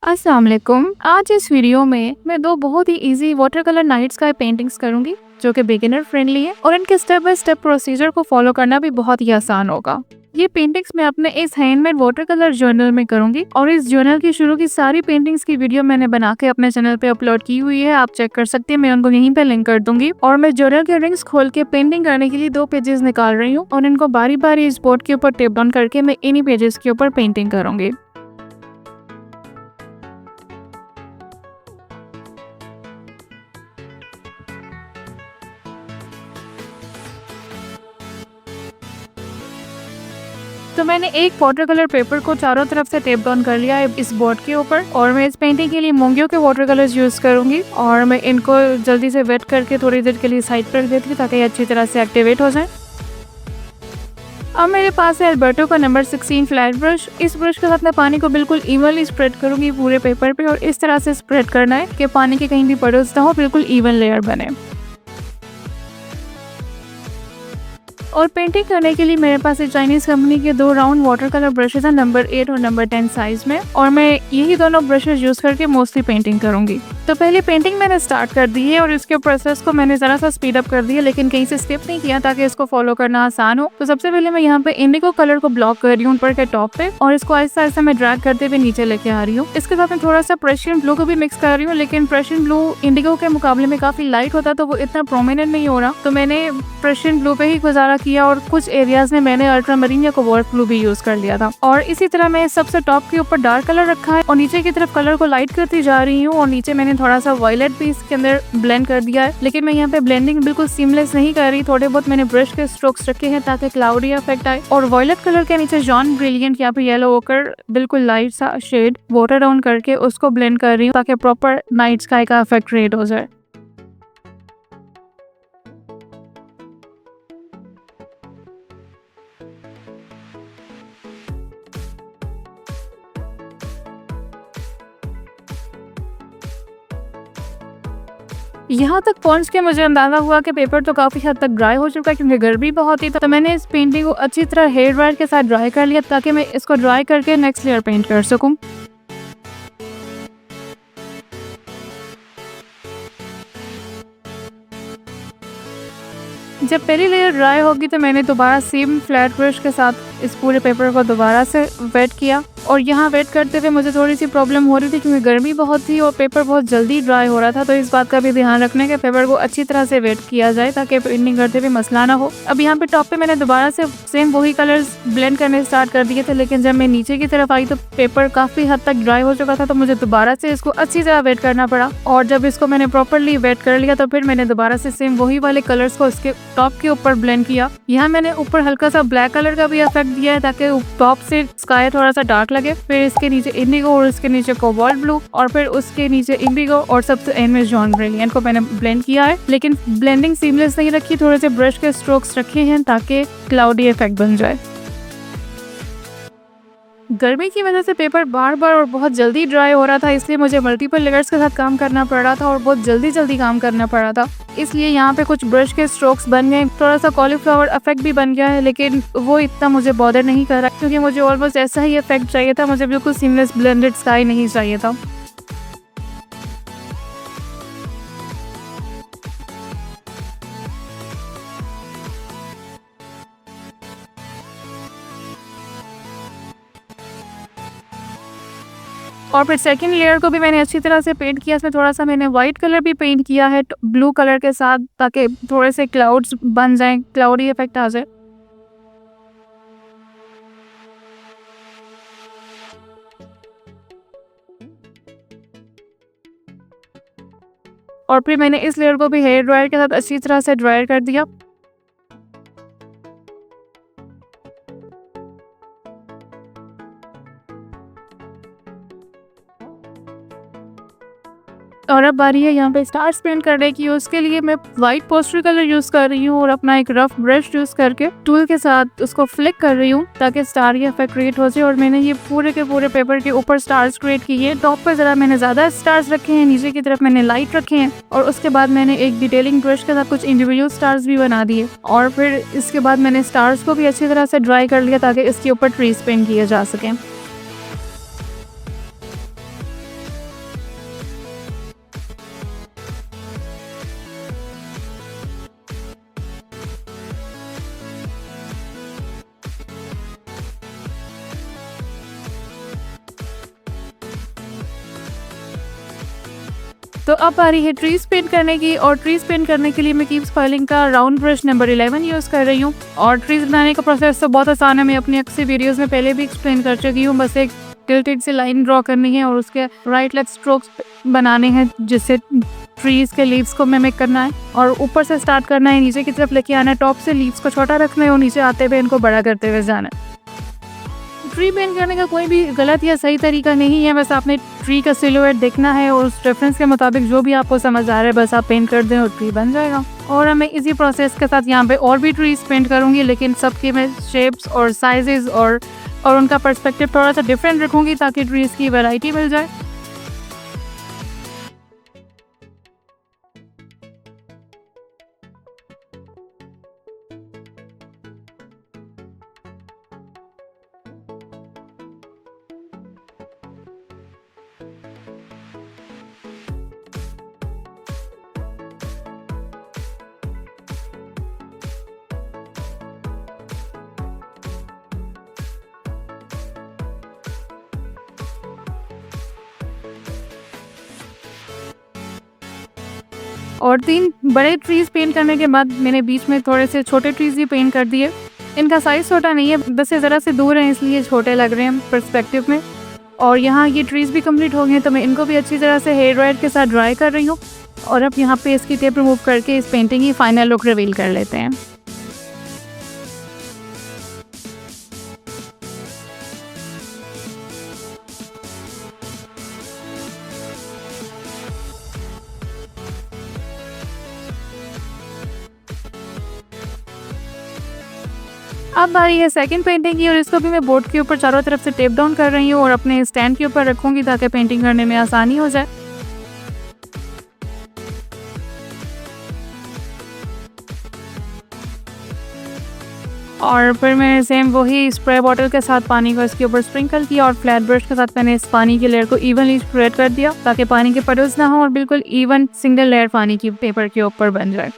अस्सलाम वालेकुम। आज इस वीडियो में मैं दो बहुत ही easy water colour night sky paintings करूंगी जो कि बिगिनर फ्रेंडली है और इनके स्टेप बाय स्टेप प्रोसीजर को फॉलो करना भी बहुत ही आसान होगा। ये पेंटिंग्स मैं अपने इस हैंडमेड वाटर कलर जर्नल में करूंगी और इस जर्नल की शुरू की सारी पेंटिंग्स की वीडियो मैंने बना के अपने चैनल पे अपलोड की हुई है, आप चेक कर सकते हैं, मैं उनको यहीं पे लिंक कर दूंगी। और मैं जर्नल के रिंग्स खोल के पेंटिंग करने के लिए दो पेजेस निकाल रही हूँ और इनको बारी बारी इस बोर्ड के ऊपर टेप डाउन करके मैं इन्हीं पेजेस के ऊपर पेंटिंग करूंगी। तो मैंने एक वाटर कलर पेपर को चारों तरफ से टेप डाउन कर लिया है इस बोर्ड के ऊपर और मैं इस पेंटिंग के लिए मोंगियों के वाटर कलर्स यूज करूंगी और मैं इनको जल्दी से वेट करके थोड़ी देर के लिए साइड पर रख देती हूँ ताकि ये अच्छी तरह से एक्टिवेट हो जाए। अब मेरे पास है अल्बर्टो का नंबर 16 फ्लैट ब्रश। इस ब्रश के साथ मैं पानी को बिल्कुल इवनली स्प्रेड करूंगी पूरे पेपर पे और इस तरह से स्प्रेड करना है कि पानी के कहीं भी पडल्स ना हो, बिल्कुल इवन लेयर बने। और पेंटिंग करने के लिए मेरे पास चाइनीज कंपनी के दो राउंड वाटर कलर ब्रशेस हैं, नंबर 8 और नंबर 10 साइज में, और मैं यही दोनों ब्रशेस यूज करके मोस्टली पेंटिंग करूंगी। तो पहले पेंटिंग मैंने स्टार्ट कर दी है और इसके प्रोसेस को मैंने जरा सा स्पीड अप कर दिया, लेकिन कहीं से स्किप नहीं किया ताकि इसको फॉलो करना आसान हो। तो सबसे पहले मैं यहाँ पे इंडिगो कलर को ब्लॉक कर रही हूँ ऊपर के टॉप पे और इसको आहिस्ता आहिस्ता मैं ड्रैग करते हुए नीचे लेके आ रही हूँ। इसके साथ मैं थोड़ा सा प्रेशियन ब्लू को भी मिक्स कर रही हूँ, लेकिन प्रेशियन ब्लू इंडिगो के मुकाबले में काफी लाइट होता तो वो इतना प्रोमिनेंट नहीं हो रहा, तो मैंने प्रेशियन ब्लू पे ही गुजारा किया और कुछ एरियाज में मैंने अल्ट्रामरीन या कोबाल्ट ब्लू भी यूज कर लिया था। और इसी तरह मैं सबसे टॉप के ऊपर डार्क कलर रखा है और नीचे की तरफ कलर को लाइट करती जा रही हूँ और नीचे मैंने थोड़ा सा वायलेट भी इसके अंदर ब्लेंड कर दिया है, लेकिन मैं यहाँ पे ब्लेंडिंग बिल्कुल सीमलेस नहीं कर रही, थोड़े बहुत मैंने ब्रश के स्ट्रोक्स रखे हैं ताकि क्लाउडी इफेक्ट आए। और वायलेट कलर के नीचे जॉन ब्रिलियंट या फिर येलो होकर बिल्कुल लाइट सा शेड वाटर डाउन करके उसको ब्लेंड कर रही हूँ ताकि प्रॉपर नाइट स्काई का इफेक्ट क्रिएट हो जाए। यहाँ तक पहुँच के मुझे अंदाजा हुआ कि पेपर तो काफी हद तक ड्राई हो चुका है क्योंकि गर्मी बहुत थी, तो मैंने इस पेंटिंग को अच्छी तरह हेयर ड्रायर के साथ ड्राई कर लिया ताकि मैं इसको ड्राई करके नेक्स्ट लेयर पेंट कर सकूं। जब पहली लेयर ड्राई होगी तो मैंने दोबारा सेम फ्लैट ब्रश के साथ इस पूरे पेपर को दोबारा से वेट किया और यहाँ वेट करते हुए मुझे थोड़ी सी प्रॉब्लम हो रही थी क्योंकि गर्मी बहुत थी और पेपर बहुत जल्दी ड्राई हो रहा था, तो इस बात का भी ध्यान रखने के पेपर को अच्छी तरह से वेट किया जाए ताकि पेंटिंग करते हुए मसला ना हो। अब यहाँ पे टॉप पे मैंने दोबारा से सेम वही कलर्स ब्लेंड करने स्टार्ट कर दिए थे, लेकिन जब मैं नीचे की तरफ आई तो पेपर काफी हद तक ड्राई हो चुका था, तो मुझे दोबारा से इसको अच्छी तरह वेट करना पड़ा। और जब इसको मैंने प्रॉपरली वेट कर लिया तो फिर मैंने दोबारा से सेम वही वाले कलर्स को इसके टॉप के ऊपर ब्लेंड किया। यहाँ मैंने ऊपर हल्का सा ब्लैक कलर का भी इफेक्ट दिया है ताकि टॉप से स्काई थोड़ा सा डार्क लगे, फिर इसके नीचे इंडिगो और इसके नीचे कोबाल्ट ब्लू और फिर उसके नीचे इंडिगो और सबसे एंड में जॉन ब्रिलियंट को मैंने ब्लेंड किया है, लेकिन ब्लेंडिंग सीमलेस नहीं रखी, थोड़े से ब्रश के स्ट्रोक्स रखे हैं ताकि क्लाउडी इफेक्ट बन जाए। गर्मी की वजह से पेपर बार बार और बहुत जल्दी ड्राई हो रहा था, इसलिए मुझे मल्टीपल लेयर्स के साथ काम करना पड़ रहा था और बहुत जल्दी काम करना पड़ रहा था, इसलिए यहाँ पे कुछ ब्रश के स्ट्रोक्स बन गए, थोड़ा सा कॉलीफ्लावर इफेक्ट भी बन गया है, लेकिन वो इतना मुझे बॉदर नहीं कर रहा क्योंकि मुझे ऑलमोस्ट ऐसा ही इफेक्ट चाहिए था, मुझे बिल्कुल सीमलेस ब्लेंडेड स्काई नहीं चाहिए था। और फिर सेकंड लेयर को भी मैंने अच्छी तरह से पेंट किया, इसमें थोड़ा सा मैंने व्हाइट कलर भी पेंट किया है ब्लू कलर के साथ ताकि थोड़े से क्लाउड्स बन जाएं, क्लाउडी इफेक्ट आ जाए। और फिर मैंने इस लेयर को भी हेयर ड्रायर के साथ अच्छी तरह से ड्रायर कर दिया। और अब बारी है यहाँ पे स्टार्स पेंट करने की, उसके लिए मैं व्हाइट पोस्टर कलर यूज कर रही हूँ और अपना एक रफ ब्रश यूज करके टूल के साथ उसको फ्लिक कर रही हूँ ताकि स्टार ये इफेक्ट क्रिएट हो जाए। और मैंने ये पूरे के पूरे पेपर के ऊपर स्टार्स क्रिएट किए, टॉप पे जरा मैंने ज्यादा स्टार्स रखे हैं, नीचे की तरफ मैंने लाइट रखे हैं और उसके बाद मैंने एक डिटेलिंग ब्रश के साथ कुछ इंडिविजुअल स्टार्स भी बना दिए और फिर इसके बाद मैंने स्टार्स को भी अच्छी तरह से ड्राई कर लिया ताकि इसके ऊपर ट्रीज पेंट किए जा सके। तो अब बारी है ट्रीज पेंट करने की, और ट्रीज पेंट करने के लिए मैं कीप स्पाइलिंग का राउंड ब्रश नंबर 11 यूज़ कर रही हूँ। और ट्रीज बनाने का प्रोसेस तो बहुत आसान है, मैं अपनी अक्सर वीडियोस में पहले भी एक्सप्लेन कर चुकी हूँ। बस एक टिल्टेड से लाइन ड्रॉ करनी है और उसके राइट लेफ्ट स्ट्रोक्स बनाने हैं, जिससे ट्रीज के लीव्स को मिमिक करना है। और ऊपर से स्टार्ट करना है, नीचे की तरफ लेके आना है, टॉप से लीव्स को छोटा रखना है और नीचे आते हुए इनको बड़ा करते हुए जाना है। ट्री पेंट करने का कोई भी गलत या सही तरीका नहीं है, बस आपने ट्री का सिलुएट देखना है और उस रेफरेंस के मुताबिक जो भी आपको समझ आ रहा है बस आप पेंट कर दें और ट्री बन जाएगा। और मैं इसी प्रोसेस के साथ यहाँ पे और भी ट्रीज पेंट करूँगी, लेकिन सबके मैं शेप्स और साइजेस और उनका पर्सपेक्टिव थोड़ा सा डिफरेंट रखूँगी ताकि ट्रीज की वैरायटी मिल जाए। और 3 बड़े ट्रीज पेंट करने के बाद मैंने बीच में थोड़े से छोटे ट्रीज भी पेंट कर दिए। इनका साइज छोटा नहीं है, बस से ज़रा से दूर है इसलिए छोटे लग रहे हैं पर्सपेक्टिव में। और यहाँ ये ट्रीज भी कंप्लीट हो गए, तो मैं इनको भी अच्छी तरह से हेयर ड्रायर के साथ ड्राई कर रही हूँ। और अब यहाँ पे इसकी टेप रिमूव करके इस पेंटिंग की फाइनल लुक रिवील कर लेते हैं। अब बारी है सेकंड पेंटिंग की, और इसको भी मैं बोर्ड के ऊपर चारों तरफ से टेप डाउन कर रही हूँ और अपने स्टैंड के ऊपर रखूँगी ताकि पेंटिंग करने में आसानी हो जाए। और फिर मैंने सेम वही स्प्रे बॉटल के साथ पानी को इसके ऊपर स्प्रिंकल किया और फ्लैट ब्रश के साथ मैंने इस पानी की लेयर को इवनली स्प्रेड कर दिया ताकि पानी के पडल्स ना हो और बिल्कुल इवन सिंगल लेयर पानी की पेपर के ऊपर बन जाए।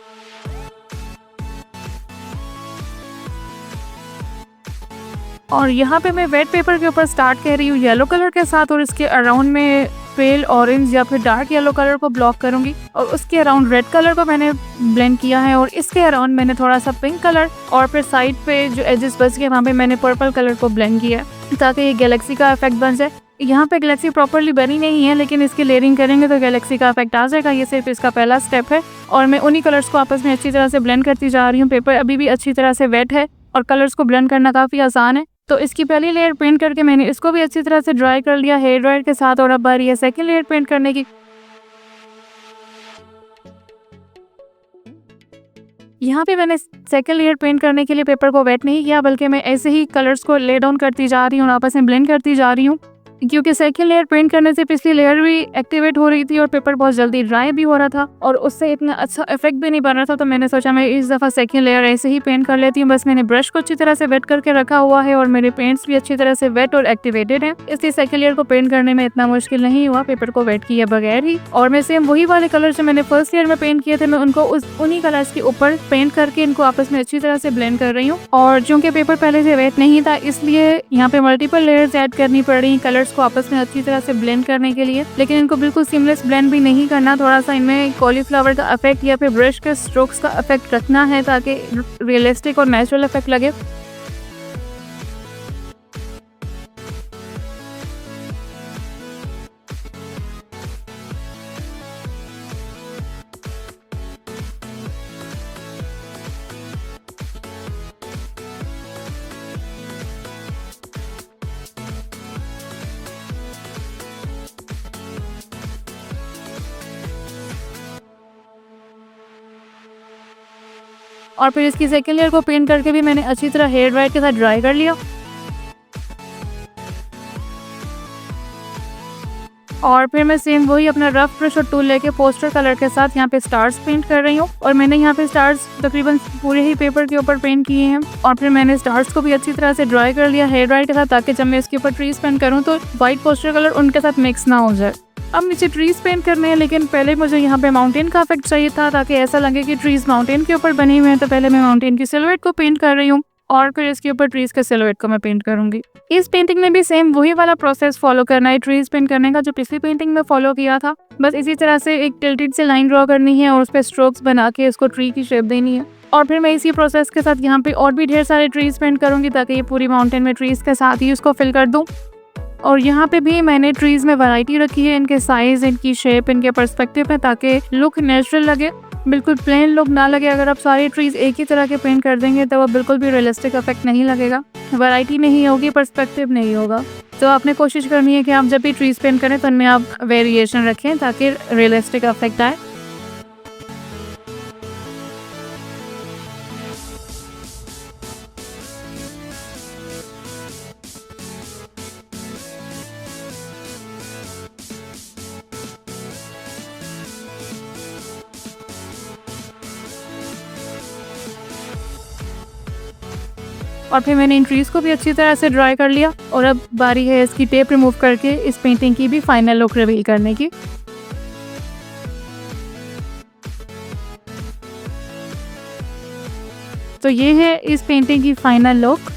और यहाँ पे मैं वेट पेपर के ऊपर स्टार्ट कर रही हूँ येलो कलर के साथ, और इसके अराउंड में पेल ऑरेंज या फिर डार्क येलो कलर को ब्लॉक करूंगी और उसके अराउंड रेड कलर को मैंने ब्लेंड किया है, और इसके अराउंड मैंने थोड़ा सा पिंक कलर और फिर साइड पे जो एजेस बच गए वहाँ पे मैंने पर्पल कलर को ब्लेंड किया ताकि ये गैलेक्सी का इफेक्ट बन जाए। यहाँ पे गैलेक्सी प्रॉपरली बनी नहीं है, लेकिन इसकी लेयरिंग करेंगे तो गैलेक्सी का इफेक्ट आ जाएगा। ये सिर्फ इसका पहला स्टेप है और मैं उन्हीं कलर्स को आपस में अच्छी तरह से ब्लेंड करती जा रही हूँ। पेपर अभी भी अच्छी तरह से वेट है और कलर्स को ब्लेंड करना काफ़ी आसान है। तो इसकी पहली लेयर पेंट करके मैंने इसको भी अच्छी तरह से ड्राई कर लिया हेयर ड्रायर के साथ, और अब बारी है सेकंड लेयर पेंट करने की। यहाँ पे मैंने सेकंड लेयर पेंट करने के लिए पेपर को वेट नहीं किया, बल्कि मैं ऐसे ही कलर्स को ले डाउन करती जा रही हूँ और आपस में ब्लेंड करती जा रही हूँ, क्योंकि सेकंड लेयर पेंट करने से पिछली लेयर भी एक्टिवेट हो रही थी और पेपर बहुत जल्दी ड्राई भी हो रहा था और उससे इतना अच्छा इफेक्ट भी नहीं बन रहा था। तो मैंने सोचा मैं इस दफ़ा सेकंड लेयर ऐसे ही पेंट कर लेती हूँ। बस मैंने ब्रश को अच्छी तरह से वेट करके रखा हुआ है और मेरे पेंट्स भी अच्छी तरह से वेट और एक्टिवेटेड हैं, इसलिए सेकंड लेयर को पेंट करने में इतना मुश्किल नहीं हुआ पेपर को वेट किए बगैर ही। और मैं सेम वही वाले कलर जो मैंने फर्स्ट लेयर में पेंट किए थे, मैं उनको उन्हीं कलर्स के ऊपर पेंट करके इनको आपस में अच्छी तरह से ब्लेंड कर रही हूँ। और चूंकि पेपर पहले से वेट नहीं था, इसलिए यहाँ पे मल्टीपल लेयर्स ऐड करनी पड़ रही कलर्स को आपस में अच्छी तरह से ब्लेंड करने के लिए, लेकिन इनको बिल्कुल सीमलेस ब्लेंड भी नहीं करना। थोड़ा सा इनमें कॉलीफ्लावर का इफेक्ट या फिर ब्रश के स्ट्रोक्स का इफेक्ट रखना है ताकि रियलिस्टिक और नेचुरल इफेक्ट लगे। और फिर इसकी सेकंड लेयर को पेंट करके भी मैंने अच्छी तरह हेयर ड्रायर के साथ ड्राई कर लिया। और फिर मैं सेम वही अपना रफ ब्रश और टूल लेके पोस्टर कलर के साथ यहाँ पे स्टार्स पेंट कर रही हूँ, और मैंने यहाँ पे स्टार्स तकरीबन पूरे ही पेपर के ऊपर पेंट किए हैं। और फिर मैंने स्टार्स को भी अच्छी तरह से ड्राई कर लिया हेयर ड्रायर के साथ ताकि जब मैं इसके ऊपर ट्रीज पेंट करूँ तो व्हाइट पोस्टर कलर उनके साथ मिक्स ना हो जाए। अब नीचे ट्रीज पेंट करने हैं, लेकिन पहले मुझे यहाँ पे माउंटेन का इफेक्ट चाहिए था ताकि ऐसा लगे कि ट्रीज माउंटेन के ऊपर बने हुए हैं। तो पहले मैं माउंटेन की सिलुएट को पेंट कर रही हूँ और फिर इसके ऊपर ट्रीज के सिलुएट को मैं पेंट करूंगी। इस पेंटिंग में भी सेम वही वाला प्रोसेस फॉलो करना है ट्रीज पेंट करने का जो पिछली पेंटिंग में फॉलो किया था। बस इसी तरह से एक टिल्टेड से लाइन ड्रॉ करनी है और उस पर स्ट्रोक्स बना के इसको ट्री की शेप देनी है। और फिर मैं इसी प्रोसेस के साथ यहाँ पे और भी ढेर सारे ट्रीज पेंट करूंगी ताकि ये पूरी माउंटेन में ट्रीज के साथ ही उसको फिल कर दूं। और यहाँ पे भी मैंने ट्रीज में वैरायटी रखी है, इनके साइज, इनकी शेप, इनके पर्सपेक्टिव में, ताकि लुक नेचुरल लगे, बिल्कुल प्लेन लुक ना लगे। अगर आप सारे ट्रीज एक ही तरह के पेंट कर देंगे तो वो बिल्कुल भी रियलिस्टिक इफेक्ट नहीं लगेगा, वैरायटी नहीं होगी, पर्सपेक्टिव नहीं होगा। तो आपने कोशिश करनी है कि आप जब भी ट्रीज पेंट करें तो उनमें आप वेरिएशन रखें ताकि रियलिस्टिक इफेक्ट आए। और फिर मैंने इन ट्रीज को भी अच्छी तरह से ड्राई कर लिया और अब बारी है इसकी टेप रिमूव करके इस पेंटिंग की भी फाइनल लुक रिवील करने की। तो ये है इस पेंटिंग की फाइनल लुक।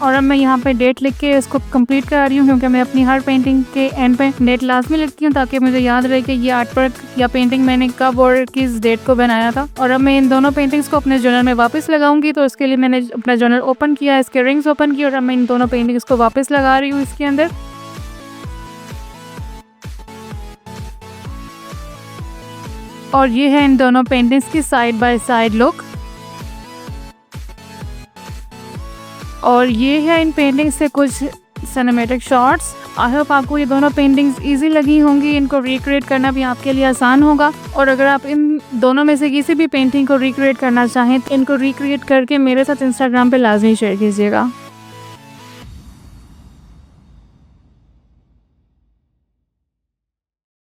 और अब मैं यहाँ पे डेट लिख के इसको कंप्लीट करा रही हूँ क्योंकि मैं अपनी हर पेंटिंग के एंड पे डेट लाजमी लिखती हूँ ताकि मुझे याद रहे कि ये आर्टवर्क या पेंटिंग मैंने कब और किस डेट को बनाया था। और अब मैं इन दोनों पेंटिंग्स को अपने जर्नल में वापस लगाऊंगी, तो इसके लिए मैंने अपना जर्नल ओपन किया, इसके रिंग्स ओपन किए और अब मैं इन दोनों पेंटिंग्स को वापस लगा रही हूँ इसके अंदर। और ये है इन दोनों पेंटिंग्स की साइड बाय साइड लुक। और ये है इन पेंटिंग्स से कुछ सिनेमैटिक शॉट्स। आई होप आपको ये दोनों पेंटिंग्स इजी लगी होंगी, इनको रिक्रिएट करना भी आपके लिए आसान होगा। और अगर आप इन दोनों में से किसी भी पेंटिंग को रिक्रिएट करना चाहें तो इनको रिक्रिएट करके मेरे साथ इंस्टाग्राम पे लाजमी शेयर कीजिएगा।